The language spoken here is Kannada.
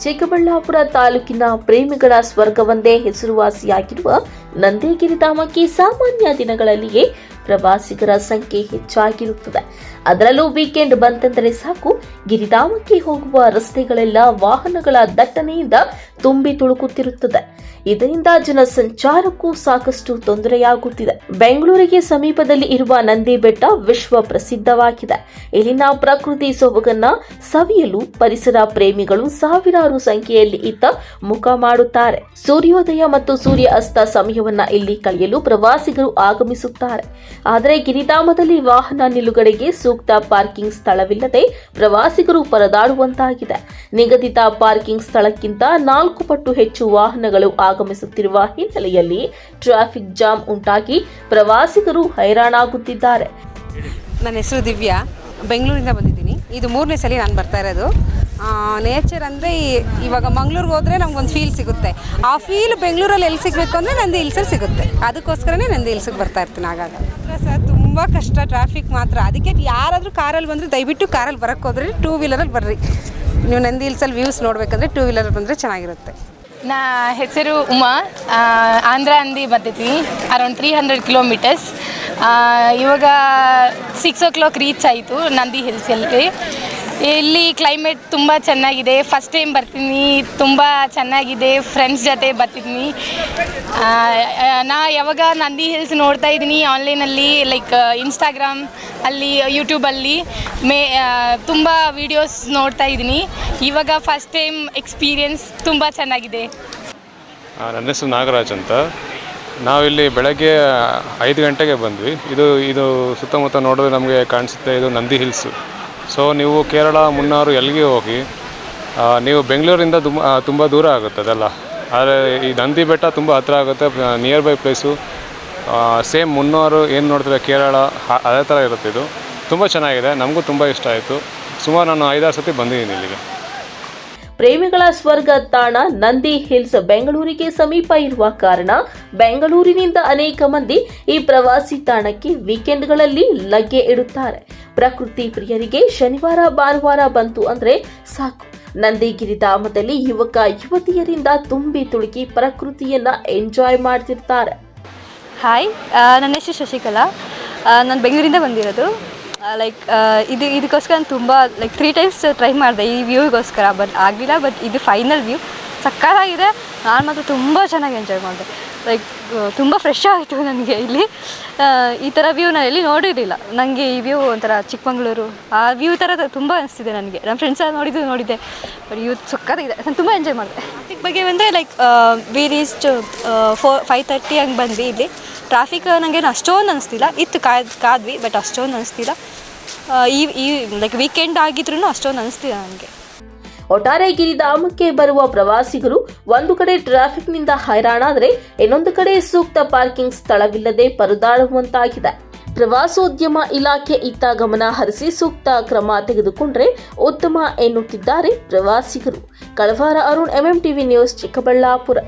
ಚಿಕ್ಕಬಳ್ಳಾಪುರ ತಾಲೂಕಿನ ಪ್ರೇಮಿಗಳ ಸ್ವರ್ಗವೆಂದೇ ಹೆಸರುವಾಸಿಯಾಗಿರುವ ನಂದಿಗಿರಿಧಾಮಕ್ಕೆ ಸಾಮಾನ್ಯ ದಿನಗಳಲ್ಲಿಯೇ ಪ್ರವಾಸಿಗರ ಸಂಖ್ಯೆ ಹೆಚ್ಚಾಗಿರುತ್ತದೆ. ಅದರಲ್ಲೂ ವೀಕೆಂಡ್ ಬಂತೆಂದರೆ ಸಾಕು, ಗಿರಿಧಾಮಕ್ಕೆ ಹೋಗುವ ರಸ್ತೆಗಳೆಲ್ಲ ವಾಹನಗಳ ದಟ್ಟಣೆಯಿಂದ ತುಂಬಿ ತುಳುಕುತ್ತಿರುತ್ತದೆ. ಇದರಿಂದ ಜನಸಂಚಾರಕ್ಕೂ ಸಾಕಷ್ಟು ತೊಂದರೆಯಾಗುತ್ತಿದೆ. ಬೆಂಗಳೂರಿಗೆ ಸಮೀಪದಲ್ಲಿ ಇರುವ ನಂದಿ ಬೆಟ್ಟ ವಿಶ್ವ ಪ್ರಸಿದ್ಧವಾಗಿದೆ. ಇಲ್ಲಿನ ಪ್ರಕೃತಿ ಸೊಬಗನ್ನ ಸವಿಯಲು ಪರಿಸರ ಪ್ರೇಮಿಗಳು ಸಾವಿರಾರು ಸಂಖ್ಯೆಯಲ್ಲಿ ಇತ್ತ ಮುಖ ಮಾಡುತ್ತಾರೆ. ಸೂರ್ಯೋದಯ ಮತ್ತು ಸೂರ್ಯ ಅಸ್ತ ಸಮಯವನ್ನ ಇಲ್ಲಿ ಕಳೆಯಲು ಪ್ರವಾಸಿಗರು ಆಗಮಿಸುತ್ತಾರೆ. ಆದರೆ ಗಿರಿಧಾಮದಲ್ಲಿ ವಾಹನ ನಿಲುಗಡೆಗೆ ಸೂಕ್ತ ಪಾರ್ಕಿಂಗ್ ಸ್ಥಳವಿಲ್ಲದೆ ಪ್ರವಾಸಿಗರು ಪರದಾಡುವಂತಾಗಿದೆ. ನಿಗದಿತ ಪಾರ್ಕಿಂಗ್ ಸ್ಥಳಕ್ಕಿಂತ 4 ಪಟ್ಟು ಹೆಚ್ಚು ವಾಹನಗಳು ಆಗಮಿಸುತ್ತಿರುವ ಹಿನ್ನೆಲೆಯಲ್ಲಿ ಟ್ರಾಫಿಕ್ ಜಾಮ್ ಉಂಟಾಗಿ ಪ್ರವಾಸಿಗರು ಹೈರಾಣಾಗುತ್ತಿದ್ದಾರೆ. ನನ್ನ ಹೆಸರು ದಿವ್ಯಾ, ಬೆಂಗಳೂರಿಂದ ಬಂದಿದ್ದೀನಿ. ಇದು 3ನೇ ಸಲ ನಾನು ಬರ್ತಾ ಇರೋದು. ನೇಚರ್ ಅಂದರೆ ಇವಾಗ ಮಂಗಳೂರಿಗೆ ಹೋದರೆ ನಮ್ಗೊಂದು ಫೀಲ್ ಸಿಗುತ್ತೆ. ಆ ಫೀಲ್ ಬೆಂಗಳೂರಲ್ಲಿ ಎಲ್ಲಿ ಸಿಗಬೇಕು ಅಂದರೆ ನಂದಿ ಹಿಲ್ಸಲ್ಲಿ ಸಿಗುತ್ತೆ. ಅದಕ್ಕೋಸ್ಕರನೇ ನಂದಿ ಹಿಲ್ಸಿಗೆ ಬರ್ತಾ ಇರ್ತೀನಿ. ಆಗಾಗ ಸರ್ ತುಂಬ ಕಷ್ಟ, ಟ್ರಾಫಿಕ್ ಮಾತ್ರ. ಅದಕ್ಕೆ ಯಾರಾದರೂ ಕಾರಲ್ಲಿ ಬಂದರೆ ದಯವಿಟ್ಟು ಕಾರಲ್ಲಿ ಬರೋಕ್ಕೆ ಹೋದರೆ 2 ವೀಲರಲ್ಲಿ ಬರ್ರಿ. ನೀವು ನಂದಿ ಹಿಲ್ಸಲ್ಲಿ ವ್ಯೂಸ್ ನೋಡಬೇಕಂದ್ರೆ 2 ವೀಲರಲ್ಲಿ ಬಂದರೆ ಚೆನ್ನಾಗಿರುತ್ತೆ. ನಾ ಹೆಸರು ಉಮಾ, ಆಂಧ್ರ ಅಂದಿ ಬರ್ತಿದ್ದೀನಿ. Around 300 kilometres. ಇವಾಗ 6 o'clock ರೀಚ್ ಆಯಿತು ನಂದಿ ಹಿಲ್ಸಲ್ಲಿ. ಇಲ್ಲಿ ಕ್ಲೈಮೇಟ್ ತುಂಬ ಚೆನ್ನಾಗಿದೆ. ಫಸ್ಟ್ ಟೈಮ್ ಬರ್ತೀನಿ, ತುಂಬ ಚೆನ್ನಾಗಿದೆ. ಫ್ರೆಂಡ್ಸ್ ಜೊತೆ ಬರ್ತಿದ್ದೀನಿ. ನಾ ಯಾವಾಗ ನಂದಿ ಹಿಲ್ಸ್ ನೋಡ್ತಾ ಇದ್ದೀನಿ ಆನ್ಲೈನಲ್ಲಿ, ಲೈಕ್ ಇನ್ಸ್ಟಾಗ್ರಾಮ್ ಅಲ್ಲಿ, ಯೂಟ್ಯೂಬಲ್ಲಿ ತುಂಬ ವೀಡಿಯೋಸ್ ನೋಡ್ತಾ ಇದ್ದೀನಿ. ಇವಾಗ ಫಸ್ಟ್ ಟೈಮ್ ಎಕ್ಸ್ಪೀರಿಯನ್ಸ್ ತುಂಬ ಚೆನ್ನಾಗಿದೆ. ನನ್ನ ಹೆಸರು ನಾಗರಾಜ್ ಅಂತ. ನಾವಿಲ್ಲಿ ಬೆಳಗ್ಗೆ 5 ಗಂಟೆಗೆ ಬಂದ್ವಿ. ಇದು ಸುತ್ತಮುತ್ತ ನೋಡಿದ್ರೆ ನಮಗೆ ಕಾಣಿಸುತ್ತೆ ಇದು ನಂದಿ ಹಿಲ್ಸು. ಸೊ ನೀವು ಕೇರಳ, ಮುನ್ನಾರು ಎಲ್ಲಿಗೆ ಹೋಗಿ ನೀವು ಬೆಂಗಳೂರಿಂದ ತುಂಬ ದೂರ ಆಗುತ್ತೆ ಅದೆಲ್ಲ. ಆದರೆ ಈ ನಂದಿ ಬೆಟ್ಟ ತುಂಬ ಹತ್ತಿರ ಆಗುತ್ತೆ, near by place. Same Munnar ಏನು ನೋಡ್ತಾರೆ ಕೇರಳ, ಅದೇ ಥರ ಇರುತ್ತೆ. ಇದು ತುಂಬ ಚೆನ್ನಾಗಿದೆ, ನಮಗೂ ತುಂಬ ಇಷ್ಟ ಆಯಿತು. ಸುಮಾರು ನಾನು 5-6 ಸತಿ ಬಂದಿದ್ದೀನಿ ಇಲ್ಲಿಗೆ. ಪ್ರೇಮಿಗಳ ಸ್ವರ್ಗ ತಾಣ ನಂದಿ ಹಿಲ್ಸ್ ಬೆಂಗಳೂರಿಗೆ ಸಮೀಪ ಇರುವ ಕಾರಣ ಬೆಂಗಳೂರಿನಿಂದ ಅನೇಕ ಮಂದಿ ಈ ಪ್ರವಾಸಿ ತಾಣಕ್ಕೆ ವೀಕೆಂಡ್ಗಳಲ್ಲಿ ಲಗ್ಗೆ ಇಡುತ್ತಾರೆ. ಪ್ರಕೃತಿ ಪ್ರಿಯರಿಗೆ ಶನಿವಾರ ಭಾನುವಾರ ಬಂತು ಅಂದ್ರೆ ಸಾಕು, ನಂದಿಗಿರಿಧಾಮದಲ್ಲಿ ಯುವಕ ಯುವತಿಯರಿಂದ ತುಂಬಿ ತುಳುಕಿ ಪ್ರಕೃತಿಯನ್ನ ಎಂಜಾಯ್ ಮಾಡ್ತಿರ್ತಾರೆ. ಹಾಯ್, ನನ್ನ ಹೆಸರು ಶಶಿಕಲಾ. ನಾನು ಬೆಂಗಳೂರಿಂದ ಬಂದಿರೋದು. ಇದಕ್ಕೋಸ್ಕರ ನಾನು ತುಂಬ 3 times ಟ್ರೈ ಮಾಡಿದೆ ಈ ವ್ಯೂಗೋಸ್ಕರ, ಬಟ್ ಆಗಲಿಲ್ಲ. ಬಟ್ ಇದು ಫೈನಲ್ ವ್ಯೂ ಸಕ್ಕತ್ತಾಗಿದೆ. ನಾನು ಮಾತ್ರ ತುಂಬ ಚೆನ್ನಾಗಿ ಎಂಜಾಯ್ ಮಾಡಿದೆ. ತುಂಬ ಫ್ರೆಶ್ ಆಯಿತು ನನಗೆ. ಇಲ್ಲಿ ಈ ಥರ ವ್ಯೂ ನಾನು ಎಲ್ಲಿ ನೋಡಿರಲಿಲ್ಲ. ನನಗೆ ಈ ವ್ಯೂ ಒಂಥರ ಚಿಕ್ಕಮಗಳೂರು ಆ ವ್ಯೂ ಥರ ತುಂಬ ಅನಿಸ್ತಿದೆ ನನಗೆ. ನಮ್ಮ ಫ್ರೆಂಡ್ಸ್ ಎಲ್ಲ ನೋಡಿದ್ದೆ, ಬಟ್ ವ್ಯೂ ಸಕ್ಕತ್ತಾಗಿದೆ. ನಾನು ತುಂಬ ಎಂಜಾಯ್ ಮಾಡಿದೆ. ಟ್ರಾಫಿಕ್ ಬಗ್ಗೆ ಬಂದರೆ ವಿ ರೀಚ್ಡ್ 5:30 ಹಂಗೆ ಬಂದ್ವಿ. ಇಲ್ಲಿ ಟ್ರಾಫಿಕ್ ನನಗೇನು ಅಷ್ಟೊಂದು ಅನಿಸ್ತಿಲ್ಲ. ಇತ್ತು ಕಾದ್ವಿ, ಬಟ್ ಅಷ್ಟೊಂದು ಅನಿಸ್ತಿಲ್ಲ. ಈ ವೀಕೆಂಡ್ ಆಗಿದ್ರೂ ಅಷ್ಟೊಂದು ಅನಿಸ್ತಿಲ್ಲ ನನಗೆ. ಒಟ್ಟಾರೆ ಗಿರಿಧಾಮಕ್ಕೆ ಬರುವ ಪ್ರವಾಸಿಗರು ಒಂದು ಕಡೆ ಟ್ರಾಫಿಕ್ನಿಂದ ಹೈರಾಣಾದರೆ ಇನ್ನೊಂದು ಕಡೆ ಸೂಕ್ತ ಪಾರ್ಕಿಂಗ್ ಸ್ಥಳವಿಲ್ಲದೆ ಪರದಾಡುವಂತಾಗಿದೆ. ಪ್ರವಾಸೋದ್ಯಮ ಇಲಾಖೆ ಇತ್ತ ಗಮನ ಹರಿಸಿ ಸೂಕ್ತ ಕ್ರಮ ತೆಗೆದುಕೊಂಡ್ರೆ ಉತ್ತಮ ಎನ್ನುತ್ತಿದ್ದಾರೆ ಪ್ರವಾಸಿಗರು. ಕಳವಾರ ಅರುಣ್, MMTV ನ್ಯೂಸ್, ಚಿಕ್ಕಬಳ್ಳಾಪುರ.